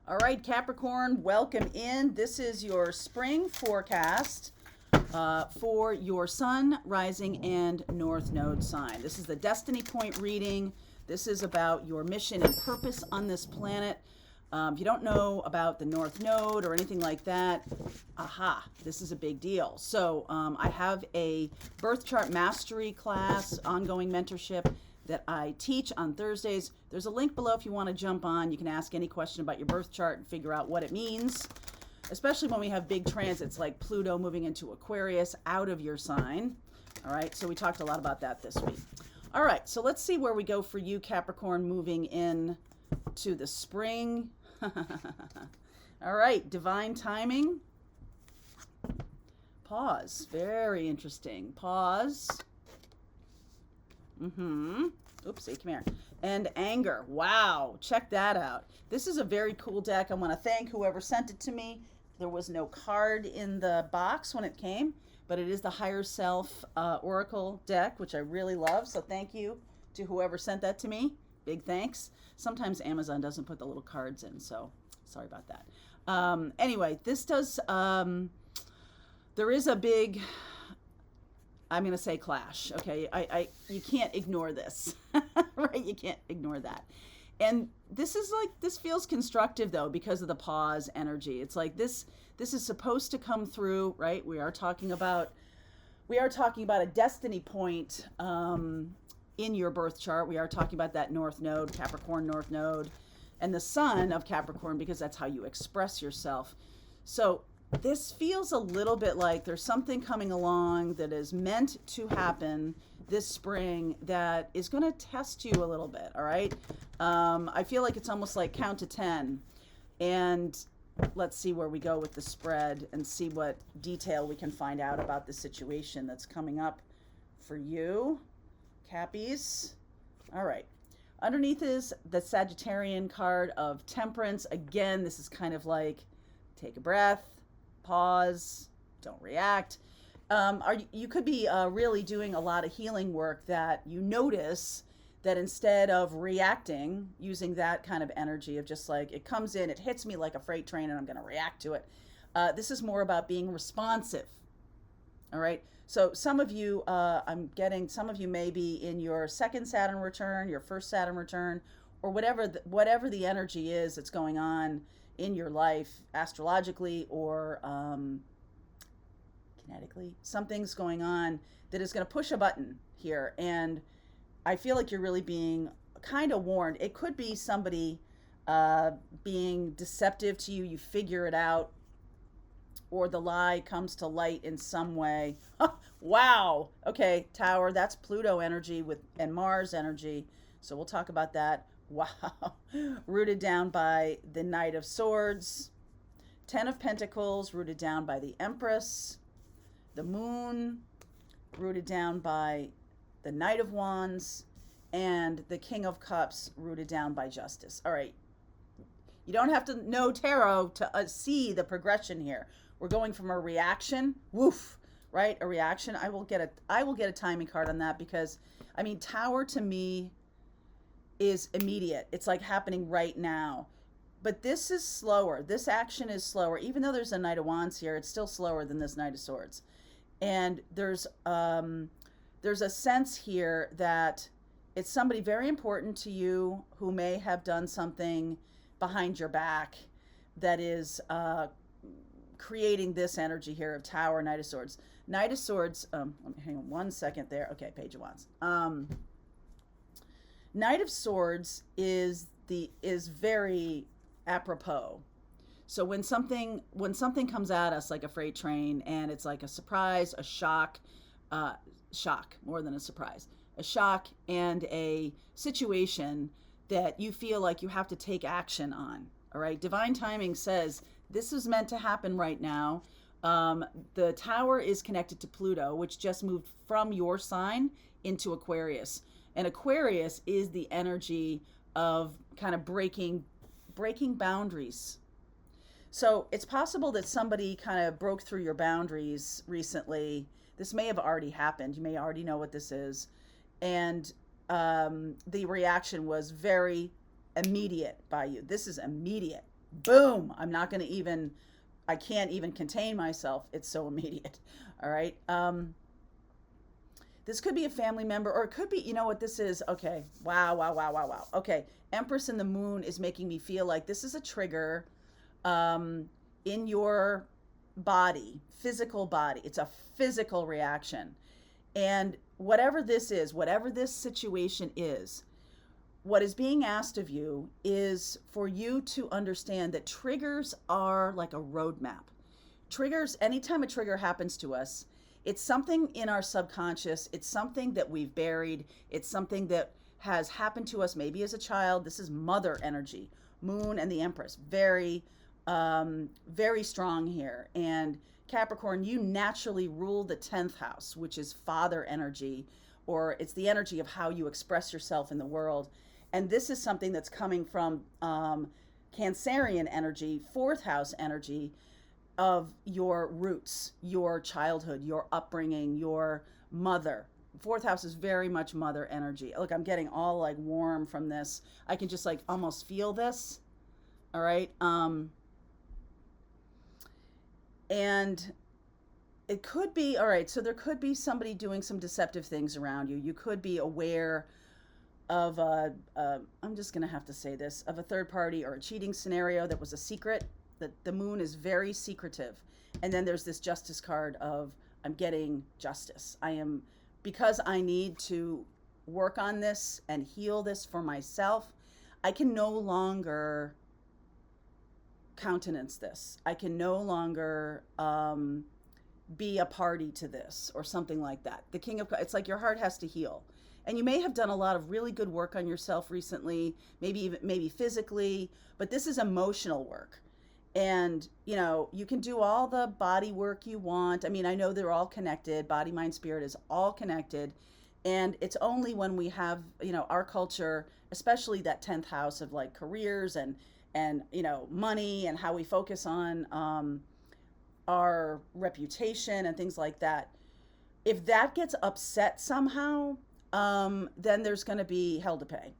All right, Capricorn, welcome in. This is your spring forecast for your sun, rising, and north node sign. This is the destiny point reading. This is about your mission and purpose on this planet. If you don't know about the north node or anything like that, this is a big deal. So I have a birth chart mastery class, ongoing mentorship that I teach on Thursdays. There's a link below if you want to jump on. You can ask any question about your birth chart and figure out what it means, especially when we have big transits like Pluto moving into Aquarius out of your sign. All right, so we talked a lot about that this week. All right, so let's see where we go for you, Capricorn, moving in to the spring. All right, divine timing. Pause. Very interesting. Pause. Oopsie, come here. And anger. Wow, check that out. This is a very cool deck. I want to thank whoever sent it to me. There was no card in the box when it came, but it is the Higher Self Oracle deck, which I really love. So thank you to whoever sent that to me. Big thanks. Sometimes Amazon doesn't put the little cards in, so sorry about that. Anyway, this does, there is a big, I'm going to say clash. Okay. You can't ignore this, right? You can't ignore that. And this is like, this feels constructive though, because of the pause energy. It's like this is supposed to come through, right? We are talking about a destiny point, in your birth chart. We are talking about that north node, Capricorn north node, and the sun of Capricorn, because that's how you express yourself. So this feels a little bit like there's something coming along that is meant to happen this spring that is going to test you a little bit. All right. I feel like it's almost like count to 10, and let's see where we go with the spread and see what detail we can find out about the situation that's coming up for you, Cappies. All right. Underneath is the Sagittarian card of Temperance. Again, this is kind of like take a breath, pause, don't react. You could be really doing a lot of healing work that you notice that instead of reacting, using that kind of energy of just like it comes in, it hits me like a freight train and I'm going to react to it. This is more about being responsive. All right. So some of you, some of you may be in your second Saturn return, your first Saturn return, or whatever the energy is that's going on in your life, astrologically or kinetically. Something's going on that is going to push a button here. And I feel like you're really being kind of warned. It could be somebody being deceptive to you. You figure it out, or the lie comes to light in some way. Wow. Okay, Tower, that's Pluto energy and Mars energy. So we'll talk about that. Wow. Rooted down by the Knight of Swords. 10 of Pentacles, rooted down by the Empress. The Moon, rooted down by the Knight of Wands. And the King of Cups, rooted down by Justice. All right. You don't have to know tarot to see the progression here. We're going from a reaction, woof, right? A reaction. I will get a timing card on that because, I mean, Tower to me is immediate. It's like happening right now. But this is slower. This action is slower. Even though there's a Knight of Wands here, it's still slower than this Knight of Swords. And there's a sense here that it's somebody very important to you who may have done something behind your back that is creating this energy here of Tower, Knight of Swords. Knight of Swords, let me hang on 1 second there. Okay, Page of Wands. Knight of Swords is very apropos. So when something comes at us like a freight train and it's like a surprise, a shock more than a surprise, a shock and a situation that you feel like you have to take action on. All right. Divine timing says this is meant to happen right now. The Tower is connected to Pluto, which just moved from your sign into Aquarius. And Aquarius is the energy of kind of breaking boundaries. So it's possible that somebody kind of broke through your boundaries recently. This may have already happened. You may already know what this is. And the reaction was very immediate by you. This is immediate. Boom. I can't even contain myself. It's so immediate. All right. This could be a family member, or it could be, you know what this is? Okay. Wow, wow, wow, wow, wow. Okay. Empress in the moon is making me feel like this is a trigger in your body, physical body. It's a physical reaction. And whatever this is, whatever this situation is, what is being asked of you is for you to understand that triggers are like a roadmap. Triggers, anytime a trigger happens to us, it's something in our subconscious, it's something that we've buried, it's something that has happened to us maybe as a child. This is mother energy, moon and the empress, very strong here. And Capricorn, you naturally rule the 10th house, which is father energy, or it's the energy of how you express yourself in the world. And this is something that's coming from Cancerian energy, 4th house energy of your roots, your childhood, your upbringing, your mother. 4th house is very much mother energy. Look, I'm getting all like warm from this. I can just like almost feel this. All right. And it could be, all right, so there could be somebody doing some deceptive things around you. You could be aware of I'm just going to have to say this, of a third party or a cheating scenario that was a secret. That the moon is very secretive. And then there's this justice card of I'm getting justice. Because I need to work on this and heal this for myself, I can no longer countenance this. I can no longer be a party to this or something like that. The King of, it's like your heart has to heal. And you may have done a lot of really good work on yourself recently, maybe physically, but this is emotional work. And, you know, you can do all the body work you want. I mean, I know they're all connected. Body, mind, spirit is all connected. And it's only when we have, you know, our culture, especially that 10th house of like careers and you know, money and how we focus on our reputation and things like that. If that gets upset somehow, then there's going to be hell to pay.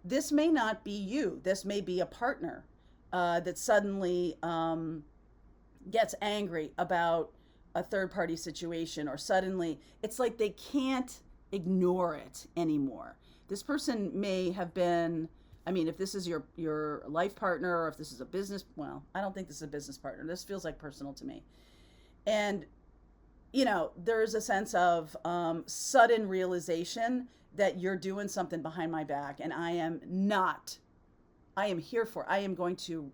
This may not be you. This may be a partner that suddenly gets angry about a third party situation, or suddenly it's like they can't ignore it anymore. This person may have been, I mean, if this is your life partner, or if this is a business, well, I don't think this is a business partner. This feels like personal to me. And, you know, there's a sense of sudden realization that you're doing something behind my back, and I am here for, I am going to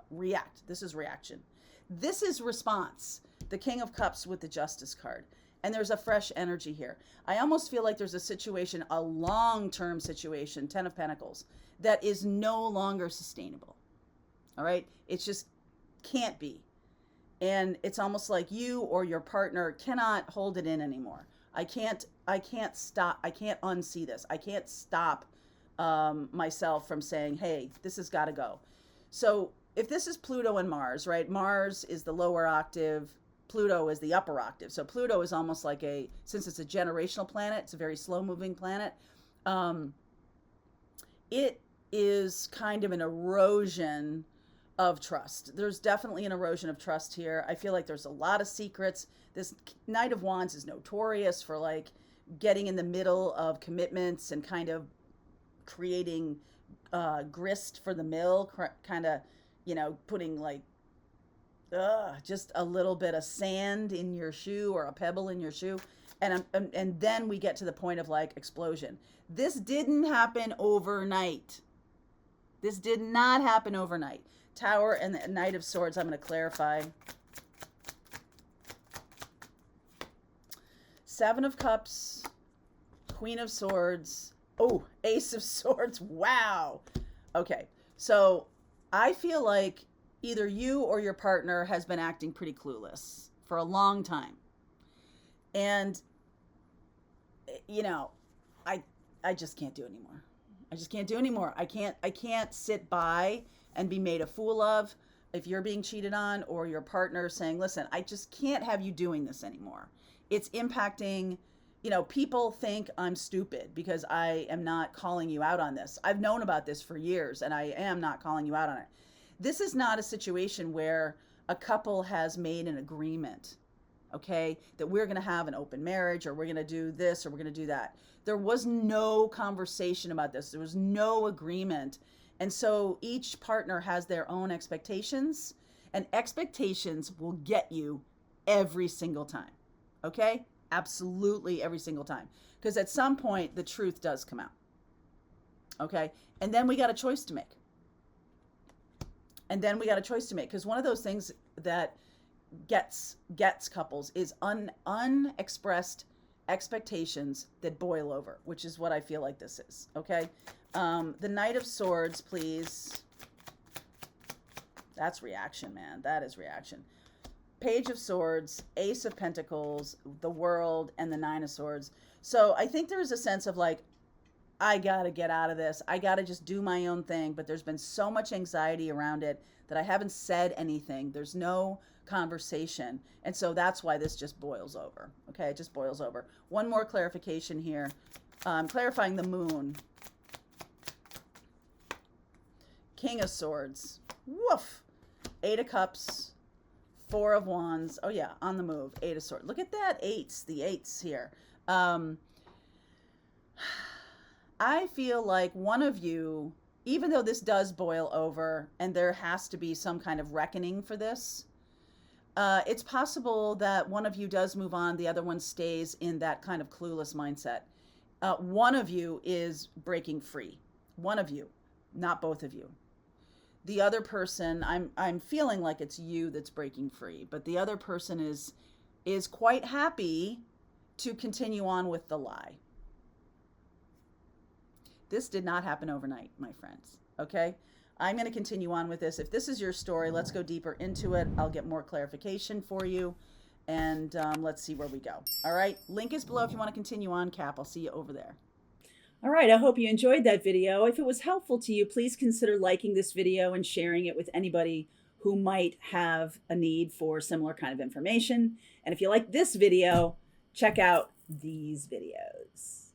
react. This is reaction. This is response. The King of Cups with the Justice card. And there's a fresh energy here. I almost feel like there's a situation, a long-term situation, 10 of Pentacles, that is no longer sustainable. All right? It just can't be. And it's almost like you or your partner cannot hold it in anymore. I can't stop. I can't unsee this. I can't stop myself from saying, hey, this has got to go. So if this is Pluto and Mars, right? Mars is the lower octave. Pluto is the upper octave. So Pluto is almost like since it's a generational planet, it's a very slow moving planet. It is kind of an erosion of trust. There's definitely an erosion of trust here. I feel like there's a lot of secrets. This Knight of Wands is notorious for like getting in the middle of commitments and kind of creating grist for the mill, kind of, you know, putting like just a little bit of sand in your shoe or a pebble in your shoe. And then we get to the point of like explosion. This didn't happen overnight. This did not happen overnight. Tower and the Knight of Swords, I'm going to clarify. 7 of Cups, Queen of Swords. Oh, Ace of Swords. Wow. Okay. So I feel like either you or your partner has been acting pretty clueless for a long time. And, you know, I just can't do anymore. I just can't do anymore. I can't sit by and be made a fool of if you're being cheated on, or your partner saying, listen, I just can't have you doing this anymore. It's impacting, you know, people think I'm stupid because I am not calling you out on this. I've known about this for years and I am not calling you out on it. This is not a situation where a couple has made an agreement, okay, that we're going to have an open marriage, or we're going to do this, or we're going to do that. There was no conversation about this. There was no agreement. And so each partner has their own expectations, and expectations will get you every single time. Okay? Absolutely every single time. Because at some point, the truth does come out. Okay? And then we got a choice to make. Because one of those things that gets couples is unexpressed expectations that boil over, which is what I feel like this is. Okay? The Knight of Swords, please. That's reaction, man. That is reaction. Page of Swords, Ace of Pentacles, the World, and the Nine of Swords. So I think there is a sense of like, I got to get out of this. I got to just do my own thing. But there's been so much anxiety around it that I haven't said anything. There's no conversation. And so that's why this just boils over. Okay, it just boils over. One more clarification here. Clarifying the Moon. King of Swords. Woof. Eight of Cups. Four of Wands. Oh, yeah, on the move. Eight of Swords. Look at that. Eights. The eights here. I feel like one of you, even though this does boil over and there has to be some kind of reckoning for this, it's possible that one of you does move on, the other one stays in that kind of clueless mindset. One of you is breaking free. One of you, not both of you. The other person, I'm feeling like it's you that's breaking free, but the other person is quite happy to continue on with the lie. This did not happen overnight, my friends. Okay? I'm going to continue on with this. If this is your story, let's go deeper into it. I'll get more clarification for you, and let's see where we go. All right? Link is below if you want to continue on, Cap. I'll see you over there. All right, I hope you enjoyed that video. If it was helpful to you, please consider liking this video and sharing it with anybody who might have a need for similar kind of information. And if you like this video, check out these videos.